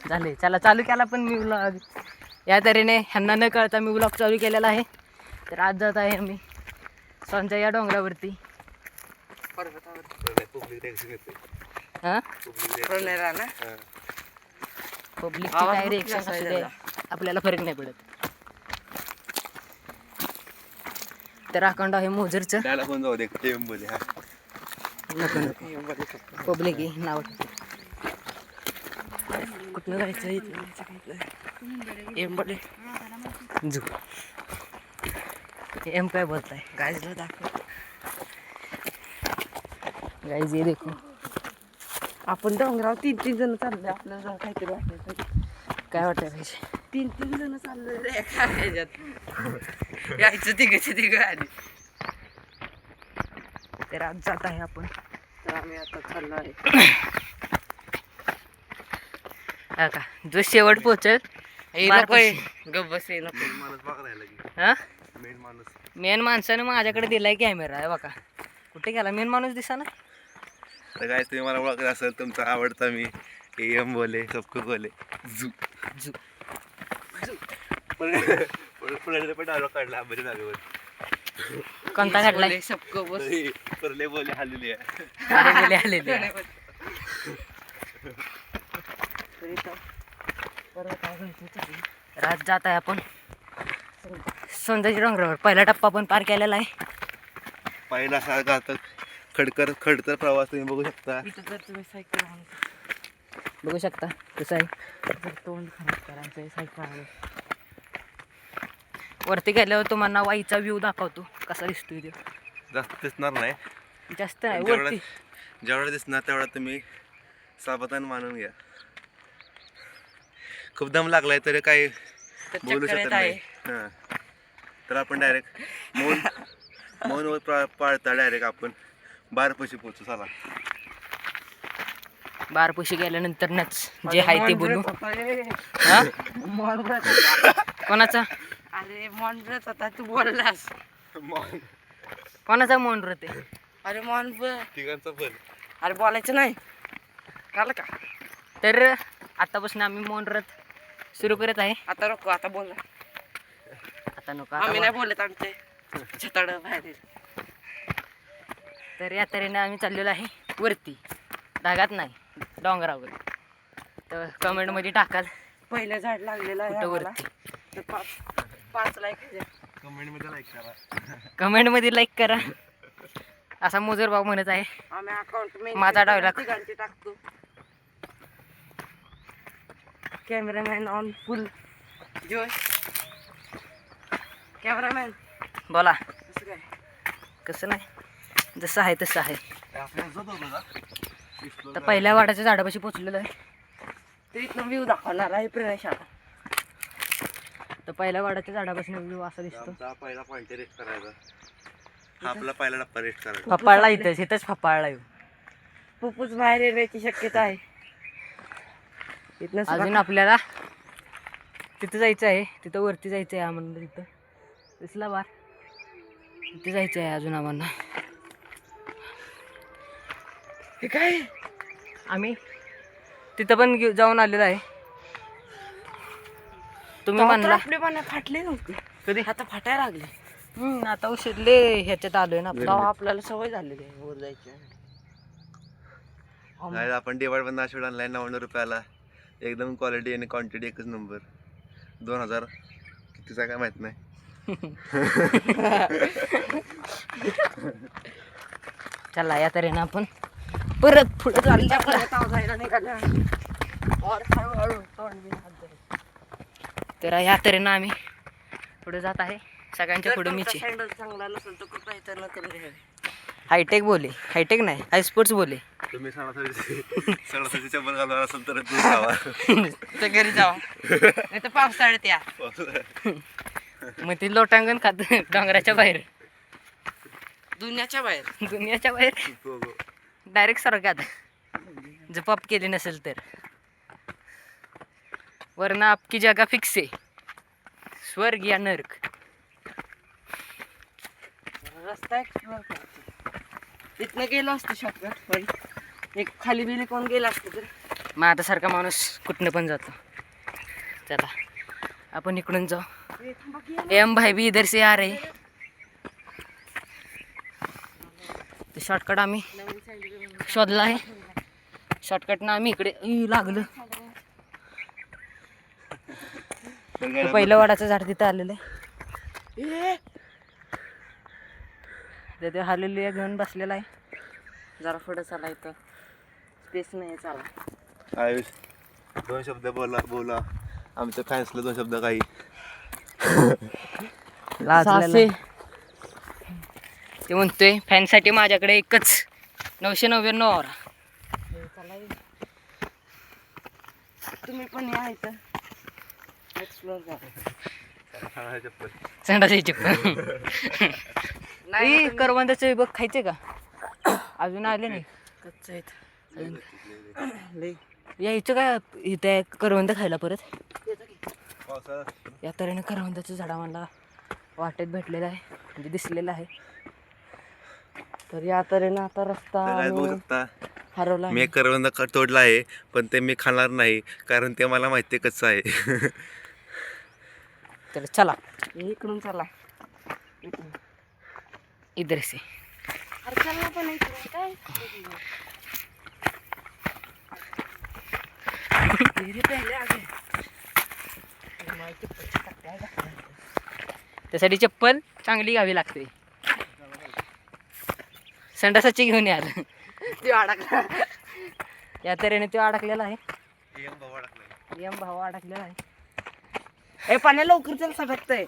झाले. चला चालू केला पण मी व्लॉग. या तऱ्हेने ह्यांना न कळता मी व्लॉग चालू केलेला आहे. तर आज जात आहे आम्ही सोनच्या या डोंगरावरती. हां पब्लिकची काय रिएक्शन असू दे आपल्याला फरक नाही पडत. तर अकाउंट आहे मोजरचं. त्याला पण जाऊ दे बोले. नको पब्लिक आहे नाव कुठलं जायचं झू एम काय बोलताय गाईजला दाखव. गाईज ये देखो आपण डोंगरावर 3 जण चाललोय. आपल्याला काहीतरी वाटायचं काय वाटतंय पाहिजे. 3 जण चाललोय रे एका ह्याच्यात यायचं तिघं आली. तर आज जात आहे आपण. तर आम्ही आता चाललो आहे हा का जो शेवट पोचल गब्बस ये नको. माणूस बघा राहिला की हा मेन माणूस. मेन माणसानं माझ्याकडे दिलाय कॅमेरा आहे बघा. कुठे गेला मेन माणूस दिसा ना. तर काय तुम्ही मला ओळखत असेल तुमचा आवडता मी एम बोले सबको बोले झू झू पण डायलॉग काढला बरे जागेवर. कोणता काढलाय. सबको बस परले बोले हल्लेली आहे. अरे गेले आलेले आहे. तर आज जात आहे आपण सोंदाच्या डोंगरावर. पहिला टप्पा पण पार केलेला आहे. पहिला सारखा आता खडतर प्रवास तुम्ही बघू शकता. इथं जर तुम्ही सायकल बघू शकता कसं आहे. जर तोंड खराब करायचं सायकल वरती गेल्यावर तुम्हाला वाईचा व्ह्यू दाखवतो कसा दिसतोय तो. जास्त दिसणार नाही. जास्त नाही जेवढा वरती जेवढा दिसणार तेवढा तुम्ही सावधान मानून घ्या. खूप दम लागलाय तरी काही बोलू शकत नाही. हां तर आपण डायरेक्ट मौन पाळता डायरेक्ट आपण बारपाशी पोचू. चला बारपाशी गेल्यानंतरच जे आहे ते बोलू. हा कोणाचा अरे मॉनव्रत होता तू बोललास. कोणाचा मौन व्रत आहे. अरे मॉनव्रत तिघांचा पण अरे बोलायचं नाही कळलं का. तर आतापासून आम्ही मौन व्रत सुरू करत आहे. आता नको आता बोल. आता नको आम्ही आता नाही बोलत आमचे छताड बाहेर. तर या तऱ्हेने आम्ही चाललेलो आहे वरती धागात नाही डोंगरावर. तर कमेंटमध्ये टाकाल पहिलं झाड लागलेलं आहे कुठं आम्हाला. वरती. तर 5 लाईक कमेंटमध्ये लाईक करा. कमेंटमध्ये लाईक करा असा मोजर भाऊ म्हणत आहे. आम्ही अकाउंट माझा डायलॉग. तिघांचे टाकतो. Cameraman on full Joy. Cameraman बोला कसं काय. कसं नाही जसं आहे तसं आहे. तर पहिल्या वाडाच्या झाडापाशी पोचलेलो आहे. तर इथनं व्ह्यू दाखवणार आहे प्रवेशाला. तर पहिल्या वाडाच्या झाडापासून व्ह्यू असा दिसतो. आमचा पहिला पॉइंट रेस्ट करायचा. हा आपला पहिला टप्पा रेस्ट करायचा. फपाळला इथंच फपाळला येऊ. फुफ्फुस बाहेर येण्याची शक्यता आहे. इथनं अजून आपल्याला तिथं जायचं आहे. तिथं वरती जायचं आहे आम्हाला. तिथं दिसला बार तिथे जायचं आहे अजून आम्हाला. हे काय आम्ही तिथं पण जाऊन आलेलो आहे. तुम्ही म्हणला आपले पानं फाटले नव्हते कधी. आता फाटायला लागले. आता उशिरले ह्याच्यात आलोय ना तेव्हा आपल्याला सवय झालेली आहे वर जायची. नाही आपण डिवाइड पण नाशिक आणलाय 900 रुपयाला. एकदम क्वालिटी आणि क्वांटिटी एकच नंबर. 2000 कितीचा काय माहित नाही. चला या तऱ्हेनं आपण परत पुढे चालू. तर या तऱ्हेनं आम्ही पुढे जात आहे. सगळ्यांच्या पुढे मीची चांगला नसेल तर कृपया इथं न करून घ्यावे. हायटेक बोले. हायटेक नाही हाय स्पोर्ट्स बोले. तुम्ही सणासाठी चप्पल घालणार असेल तर दूर जावा. तर घरी जावा नाही तर पावसाळ्यात या. मग ते लोटांगण खात डोंगराच्या बाहेर दुनियाच्या बाहेर. दुनियाच्या बाहेर डायरेक्ट स्वर्गात जपाप केली नसेल तर. वरना आपकी जगा फिक्स आहे स्वर्ग या नर्क. रस्ता एक्सप्लोर करायचा. इथनं गेलो असतो शॉर्टकट पण एक खाली बिली कोण गेला असतं तर मग आता सारखा माणूस कुठनं पण जातो. चला आपण इकडून जाऊ. एम भाई भी इधर से आ रहे. ते शॉर्टकट आम्ही शोधला आहे. शॉर्टकटनं आम्ही इकडे लागलं. ते पहिलं वडाचं झाड तिथं आलेलं आहे. ते हालेलुया घेऊन बसलेला आहे. जरा पुढे चाला इथं स्पेस नाही चाला. आयुष 2 शब्द बोला आमच्या फॅन्सला 2 शब्द काही. लाजलेला. ते म्हणतोय फॅनसाठी माझ्याकडे एकच 999 आवरा. तुम्ही पण या इथं एक्सप्लोर करा. संडाची चप्पल. नाही करवंदाचे बघ खायचे का? अजून आले नाही. कच्चं आहेत. यायचं का इथे करवंद खायला परत? पावसाळा या तऱ्हेने करवंदाचं झाड आम्हाला वाटेत भेटलेलं आहे, म्हणजे दिसलेलं आहे. तर या तऱ्हेनं आता रस्ता बघू शकता हरवला. मी एक करवंद तोडला आहे, पण ते मी खाणार नाही कारण ते मला माहिती आहे कच्चं आहे. तर चला इकडून चला. इधर से. अरे चल ना पण इकडून काय पहिले आगे. त्यासाठी चप्पल चांगली घ्यावी लागते. संडासाची घेऊन याल. ते अडकला. या तऱ्हेने तो अडकलेला आहे. एम भाऊ अडकलेला आहे. ए पाण्या लवकर चल सटकतंय.